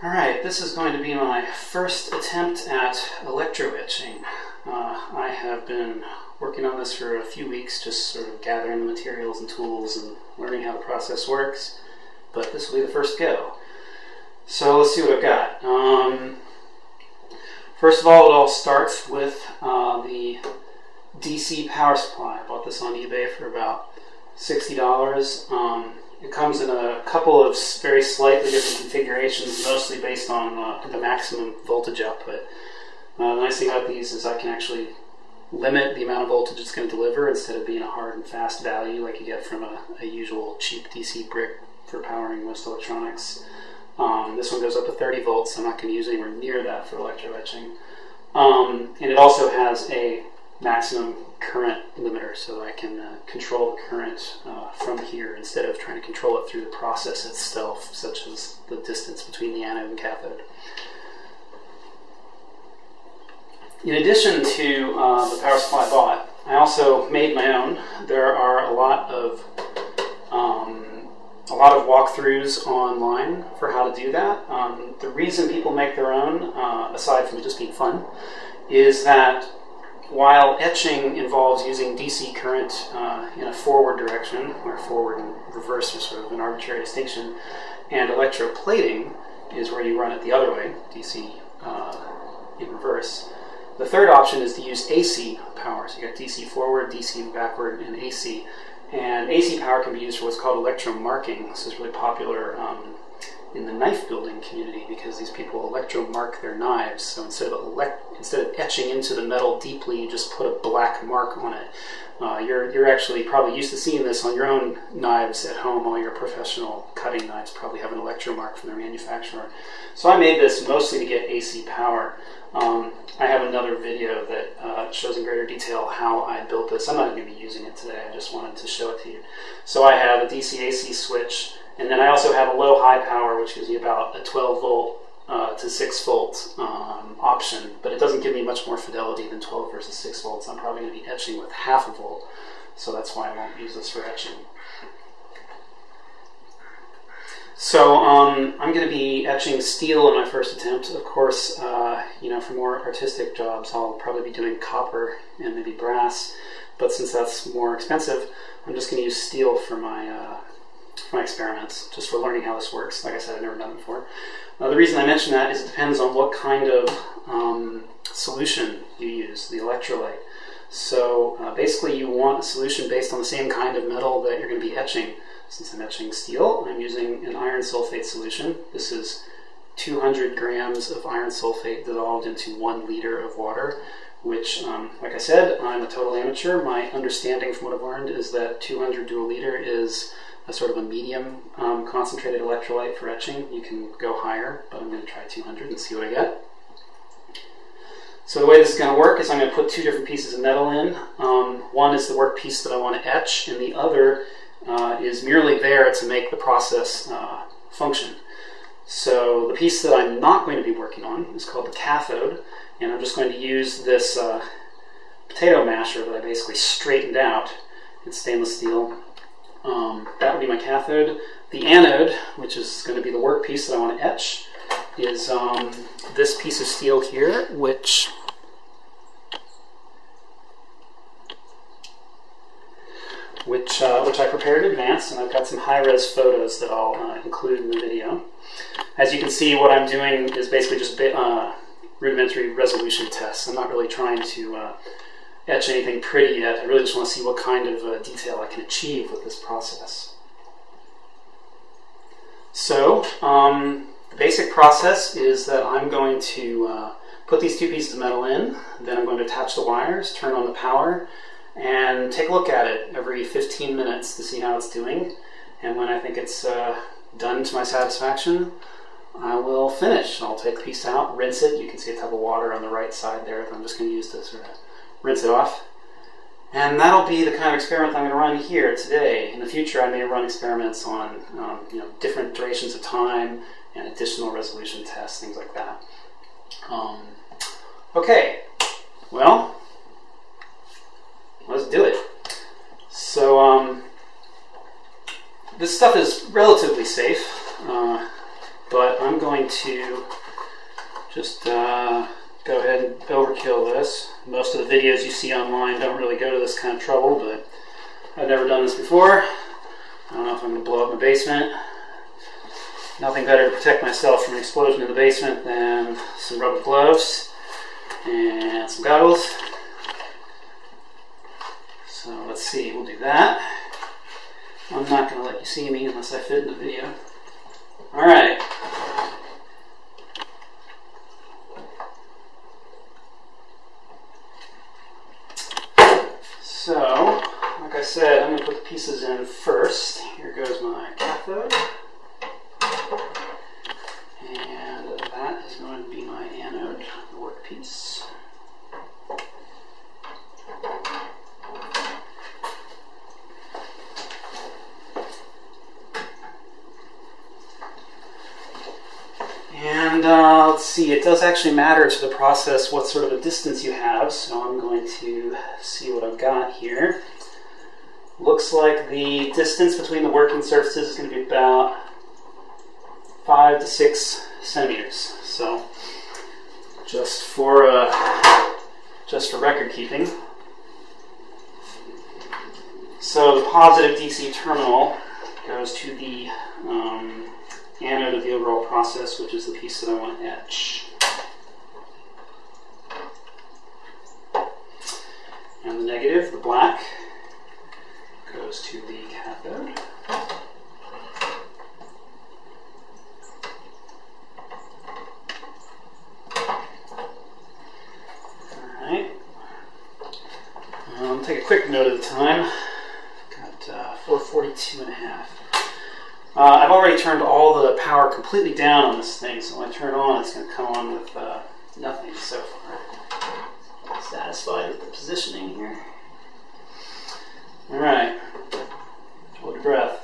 Alright, this is going to be my first attempt at electro-etching. I have been working on this for a few weeks, just sort of gathering the materials and tools and learning how the process works, but this will be the first go. So let's see what I've got. First of all, it all starts with the DC power supply. I bought this on eBay for about $60. It comes in a couple of very slightly different configurations, mostly based on the maximum voltage output. The nice thing about these is I can actually limit the amount of voltage it's going to deliver instead of being a hard and fast value like you get from a usual cheap DC brick for powering most electronics. This one goes up to 30 volts, so I'm not going to use anywhere near that for electro-etching. And it also has a maximum current limiter, so I can control the current from here instead of trying to control it through the process itself, such as the distance between the anode and cathode. In addition to the power supply I bought, I also made my own. There are a lot of walkthroughs online for how to do that. The reason people make their own, aside from just being fun, is that while etching involves using DC current in a forward direction, or forward and reverse are sort of an arbitrary distinction, and electroplating is where you run it the other way, DC in reverse. The third option is to use AC power. So you got DC forward, DC backward, and AC. And AC power can be used for what's called electromarking. This is really popular in the knife building community because these people electromark their knives. So instead of etching into the metal deeply, you just put a black mark on it. You're actually probably used to seeing this on your own knives at home. All your professional cutting knives probably have an electromark from their manufacturer. So I made this mostly to get AC power. I have another video that shows in greater detail how I built this. I'm not going to be using it today, I just wanted to show it to you. So I have a DC-AC switch, and then I also have a low-high power, which gives me about a 12 volt to 6 volt option, but it doesn't give me much more fidelity than 12 versus 6 volts. I'm probably going to be etching with half a volt, so that's why I won't use this for etching. So I'm going to be etching steel in my first attempt. Of course, for more artistic jobs, I'll probably be doing copper and maybe brass. But since that's more expensive, I'm just going to use steel for my experiments, just for learning how this works. Like I said, I've never done it before. The reason I mention that is it depends on what kind of solution you use, the electrolyte. So basically, you want a solution based on the same kind of metal that you're going to be etching. Since I'm etching steel, I'm using an iron sulfate solution. This is 200 grams of iron sulfate dissolved into 1 liter of water, which, like I said, I'm a total amateur. My understanding from what I've learned is that 200 to a liter is a sort of a medium concentrated electrolyte for etching. You can go higher, but I'm going to try 200 and see what I get. So the way this is going to work is I'm going to put 2 different pieces of metal in. One is the workpiece that I want to etch, and the other is merely there to make the process function. So the piece that I'm not going to be working on is called the cathode, and I'm just going to use this potato masher that I basically straightened out. It's stainless steel. That would be my cathode. The anode, which is going to be the workpiece that I want to etch, is this piece of steel here, which I prepared in advance, and I've got some high-res photos that I'll include in the video. As you can see, what I'm doing is basically just rudimentary resolution tests. I'm not really trying to etch anything pretty yet. I really just want to see what kind of detail I can achieve with this process. So, the basic process is that I'm going to put these 2 pieces of metal in, then I'm going to attach the wires, turn on the power, and take a look at it every 15 minutes to see how it's doing. And when I think it's done to my satisfaction, I will finish. I'll take the piece out, rinse it. You can see a tub of water on the right side there that I'm just going to use to sort of rinse it off. And that'll be the kind of experiment I'm going to run here today. In the future, I may run experiments on different durations of time and additional resolution tests, things like that. Okay, well, let's do it. So this stuff is relatively safe, but I'm going to just go ahead and overkill this. Most of the videos you see online don't really go to this kind of trouble, but I've never done this before. I don't know if I'm going to blow up my basement. Nothing better to protect myself from an explosion in the basement than some rubber gloves and some goggles. So let's see, we'll do that. I'm not going to let you see me unless I fit in the video. Alright. So, like I said, I'm going to put the pieces in first. Here goes my cathode. And that is going to be my anode, the workpiece. And let's see, it does actually matter to the process what sort of a distance you have, so I'm going to see what I've got here. Looks like the distance between the working surfaces is going to be about 5 to 6 centimeters. So just for record keeping. So the positive DC terminal goes to the anode of the overall process, which is the piece that I want to etch. And the negative, the black, goes to the cathode. Alright. Take a quick note of the time. Got 4:42.5. I've already turned all the power completely down on this thing, so when I turn it on, it's going to come on with nothing so far. Satisfied with the positioning here. Alright, hold your breath.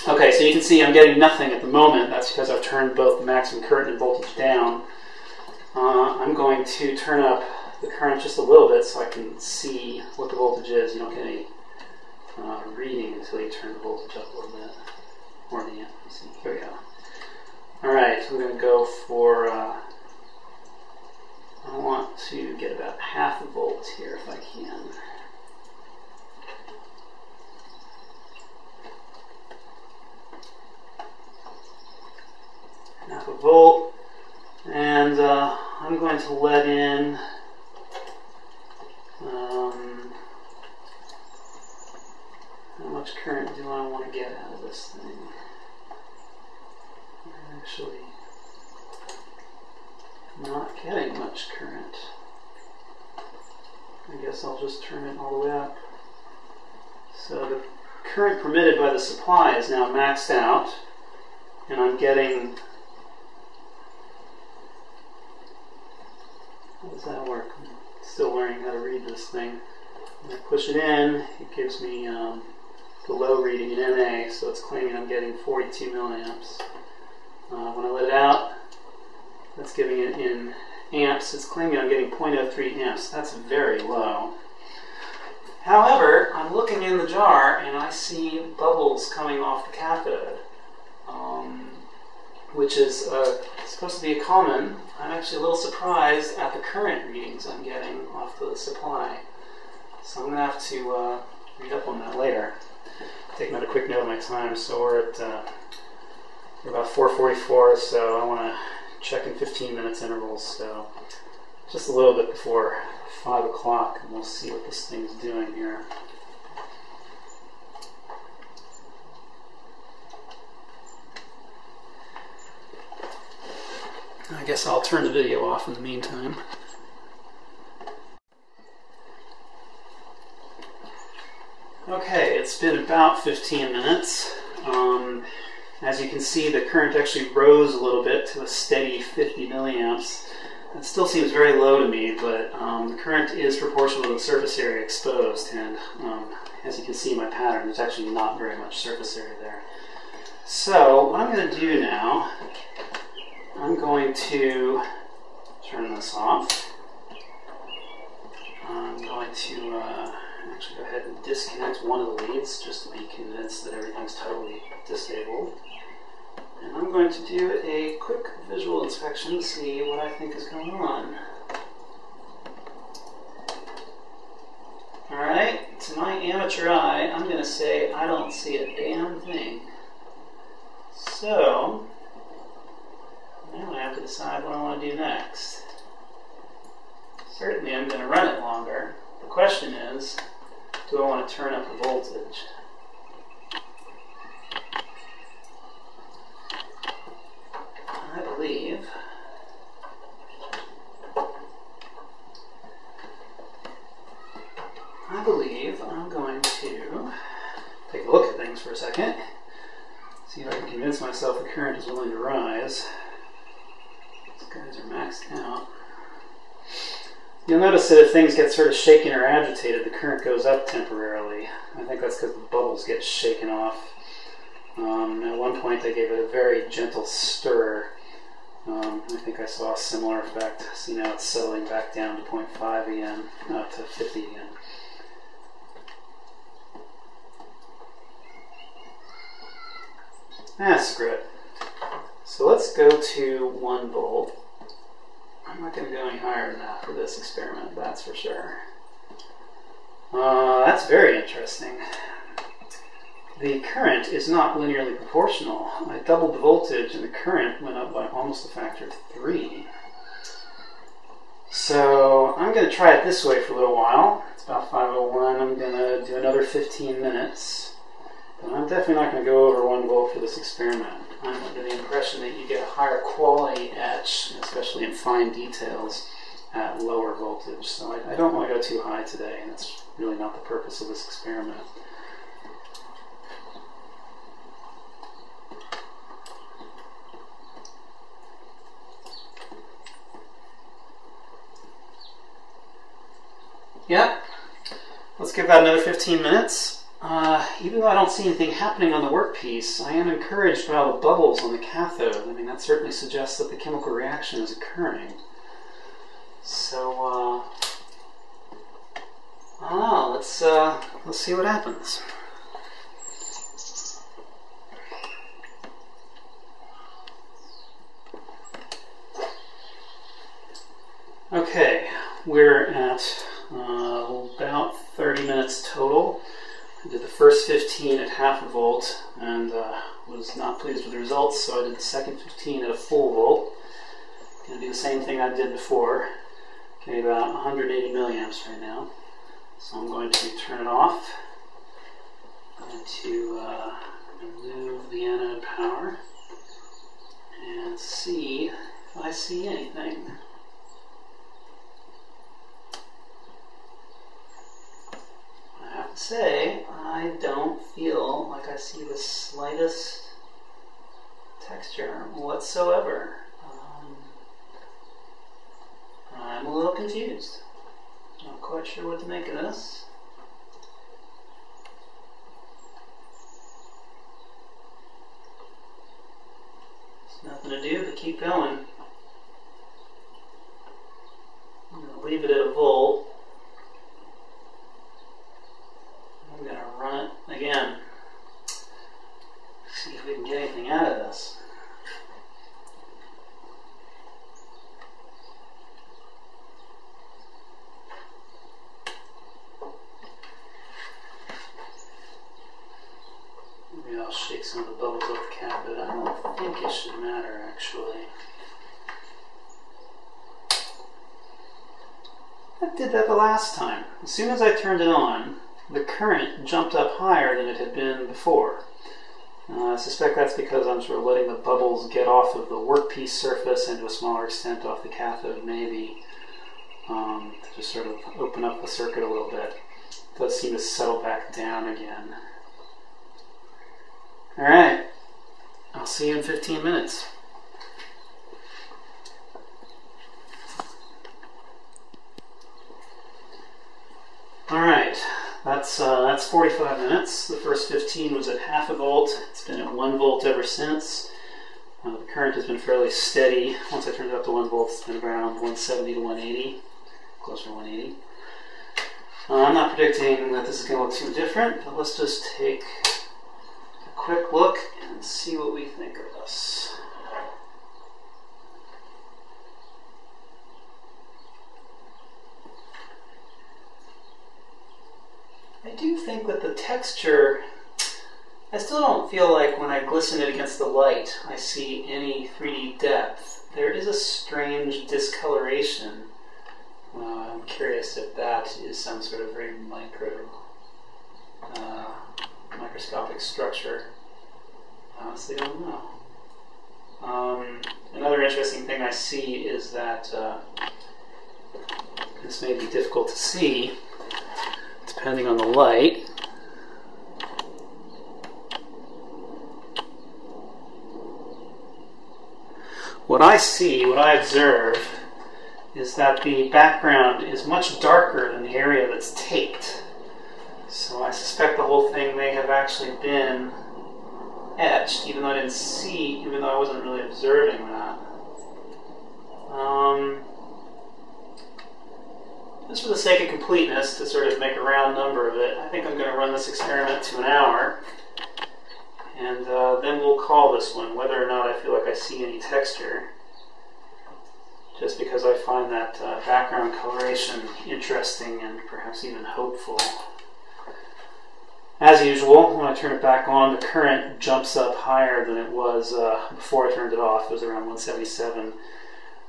Okay, so you can see I'm getting nothing at the moment. That's because I've turned both the maximum current and voltage down. I'm going to turn up the current just a little bit so I can see what the voltage is. You don't get any reading until you turn the voltage up a little bit. Or the amp. See, here we go. Alright, so I'm going to go for, I want to get about half a volt here if I can. Half a volt. And I'm going to let in how much current do I want to get out of this thing? I'm actually not getting much current. I guess I'll just turn it all the way up. So the current permitted by the supply is now maxed out, and I'm getting... How does that work? I'm still learning how to read this thing. When I push it in, it gives me the low reading in NA, so it's claiming I'm getting 42 milliamps. When I let it out, that's giving it in amps. It's claiming I'm getting 0.03 amps. That's very low. However, I'm looking in the jar and I see bubbles coming off the cathode, which is supposed to be a common. I'm actually a little surprised at the current readings I'm getting off the supply. So I'm going to have to read up on that later. Take another quick note of my time. So we're at about 4:44, so I want to check in 15 minutes intervals. So just a little bit before 5 o'clock, and we'll see what this thing's doing here. I guess I'll turn the video off in the meantime. Okay, it's been about 15 minutes. As you can see, the current actually rose a little bit to a steady 50 milliamps. That still seems very low to me, but the current is proportional to the surface area exposed, and as you can see in my pattern, there's actually not very much surface area there. So what I'm going to do now, I'm going to turn this off. I'm going to actually go ahead and disconnect one of the leads just to be convinced that everything's totally disabled. And I'm going to do a quick visual inspection to see what I think is going on. Alright, to my amateur eye, I'm going to say I don't see a damn thing. So, now I have to decide what I want to do next. Certainly I'm going to run it longer. The question is, do I want to turn up the voltage? I believe I'm going to take a look at things for a second, see if I can convince myself the current is willing to rise. These guys are maxed out. You'll notice that if things get sort of shaken or agitated, the current goes up temporarily. I think that's because the bubbles get shaken off. At one point they gave it a very gentle stir. I think I saw a similar effect. See, now it's settling back down to 0.5 again, to 50 again. Screw it. So let's go to 1 volt. I'm not going to go any higher than that for this experiment, that's for sure. That's very interesting. The current is not linearly proportional. I doubled the voltage and the current went up by almost a factor of 3. So I'm going to try it this way for a little while. It's about 5:01. I'm going to do another 15 minutes. But I'm definitely not going to go over 1 volt for this experiment. I'm under the impression that you get a higher quality etch, especially in fine details, at lower voltage. So I don't want to go too high today, and that's really not the purpose of this experiment. Yeah, let's give that another 15 minutes. Even though I don't see anything happening on the workpiece, I am encouraged by all the bubbles on the cathode. I mean, that certainly suggests that the chemical reaction is occurring. So, I don't know, let's see what happens. Okay, we're at about 30 minutes total. I did the first 15 at half a volt and was not pleased with the results, so I did the second 15 at a full volt. I'm going to do the same thing I did before. Okay, about 180 milliamps right now. So I'm going to turn it off. I'm going to remove the anode power and see if I see anything. I have to say, I don't feel like I see the slightest texture whatsoever. I'm a little confused. Not quite sure what to make of this. There's nothing to do but keep going. I'm going to leave it at a volt. I'm going to run it again. See if we can get anything out of this. Maybe I'll shake some of the bubbles off the cap, but I don't think it should matter actually. I did that the last time. As soon as I turned it on, the current jumped up higher than it had been before. I suspect that's because I'm sort of letting the bubbles get off of the workpiece surface and to a smaller extent off the cathode maybe, to just sort of open up the circuit a little bit. It does seem to settle back down again. Alright, I'll see you in 15 minutes. Alright, that's 45 minutes. The first 15 was at half a volt. It's been at 1 volt ever since. The current has been fairly steady. Once I turned it up to 1 volt, it's been around 170 to 180, closer to 180. I'm not predicting that this is going to look too different, but let's just take a quick look and see what we think of this. I do think that the texture, I still don't feel like when I glisten it against the light I see any 3D depth. There is a strange discoloration. I'm curious if that is some sort of very microscopic structure. Honestly, don't know. Another interesting thing I see is that this may be difficult to see depending on the light. What I observe is that the background is much darker than the area that's taped. So I suspect the whole thing may have actually been etched, even though I didn't see, even though I wasn't really observing that. Just for the sake of completeness, to sort of make a round number of it, I think I'm going to run this experiment to an hour, and then we'll call this one, whether or not I feel like I see any texture. Just because I find that background coloration interesting and perhaps even hopeful. As usual, when I turn it back on, the current jumps up higher than it was before I turned it off. It was around 177.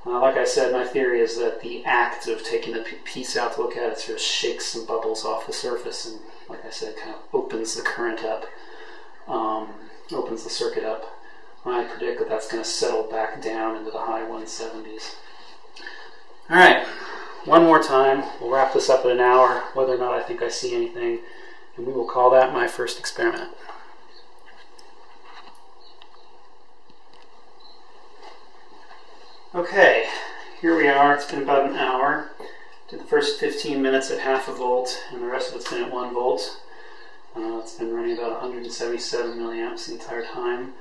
Like I said, my theory is that the act of taking the piece out to look at it sort of shakes some bubbles off the surface and, like I said, kind of opens the current up, opens the circuit up. I predict that that's going to settle back down into the high 170s. Alright, one more time. We'll wrap this up in an hour, whether or not I think I see anything, and we will call that my first experiment. Okay, here we are. It's been about an hour. Did the first 15 minutes at half a volt, and the rest of it's been at 1 volt. It's been running about 177 milliamps the entire time.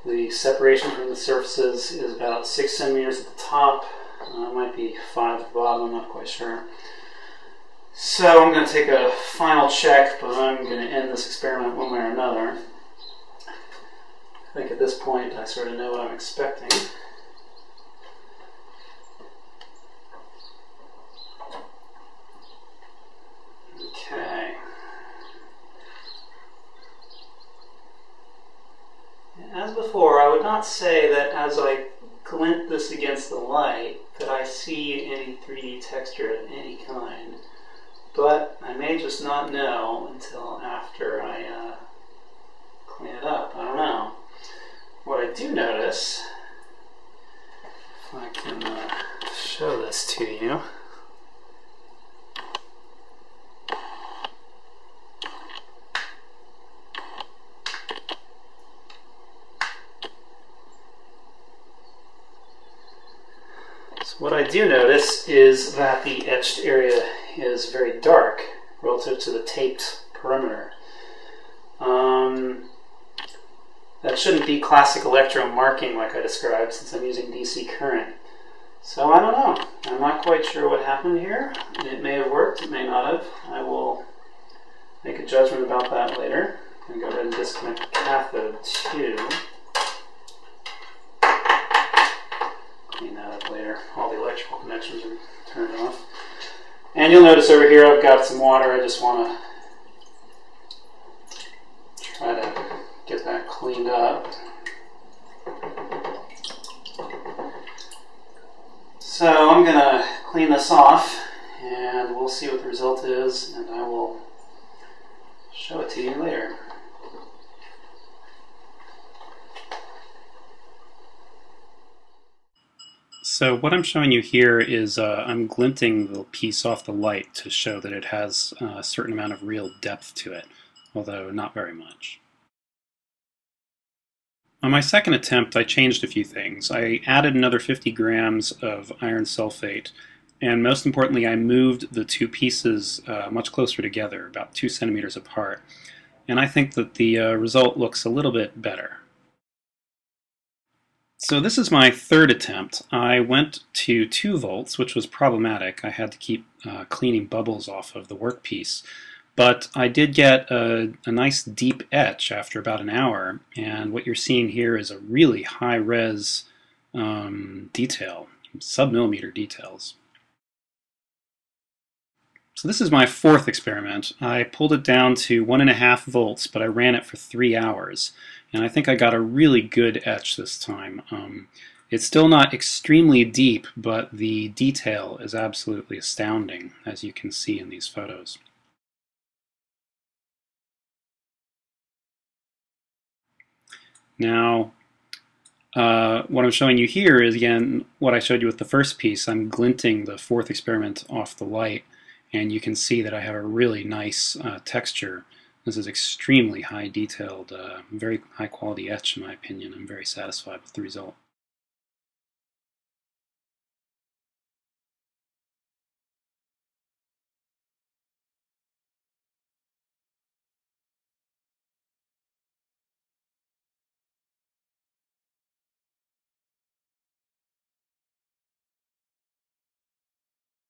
The separation from the surfaces is about 6 centimeters at the top. It might be 5 at the bottom, I'm not quite sure. So I'm going to take a final check, but I'm going to end this experiment one way or another. I think at this point I sort of know what I'm expecting. Okay. As before, I would not say that as I glint this against the light that I see any 3D texture of any kind, but I may just not know until after I clean it up. I don't know. What I do notice, if I can show this to you, what I do notice is that the etched area is very dark relative to the taped perimeter. That shouldn't be classic electro marking like I described, since I'm using DC current. So I don't know. I'm not quite sure what happened here. It may have worked, it may not have. I will make a judgment about that later. I'm going to go ahead and disconnect the cathode too. Clean that up later. All the electrical connections are turned off. And you'll notice over here I've got some water. I just want to try to get that cleaned up. So I'm going to clean this off and we'll see what the result is, and I will show it to you later. So what I'm showing you here is I'm glinting the piece off the light to show that it has a certain amount of real depth to it, although not very much. On my second attempt, I changed a few things. I added another 50 grams of iron sulfate, and most importantly, I moved the two pieces much closer together, about 2 centimeters apart. And I think that the result looks a little bit better. So this is my third attempt. I went to 2 volts, which was problematic. I had to keep cleaning bubbles off of the workpiece. But I did get a nice deep etch after about an hour, and what you're seeing here is a really high-res detail, sub-millimeter details. So this is my fourth experiment. I pulled it down to 1.5 volts, but I ran it for 3 hours. And I think I got a really good etch this time. It's still not extremely deep, but the detail is absolutely astounding, as you can see in these photos. Now, what I'm showing you here is, again, what I showed you with the first piece. I'm glinting the fourth experiment off the light, and you can see that I have a really nice texture. This is extremely high detailed, very high quality etch in my opinion. I'm very satisfied with the result.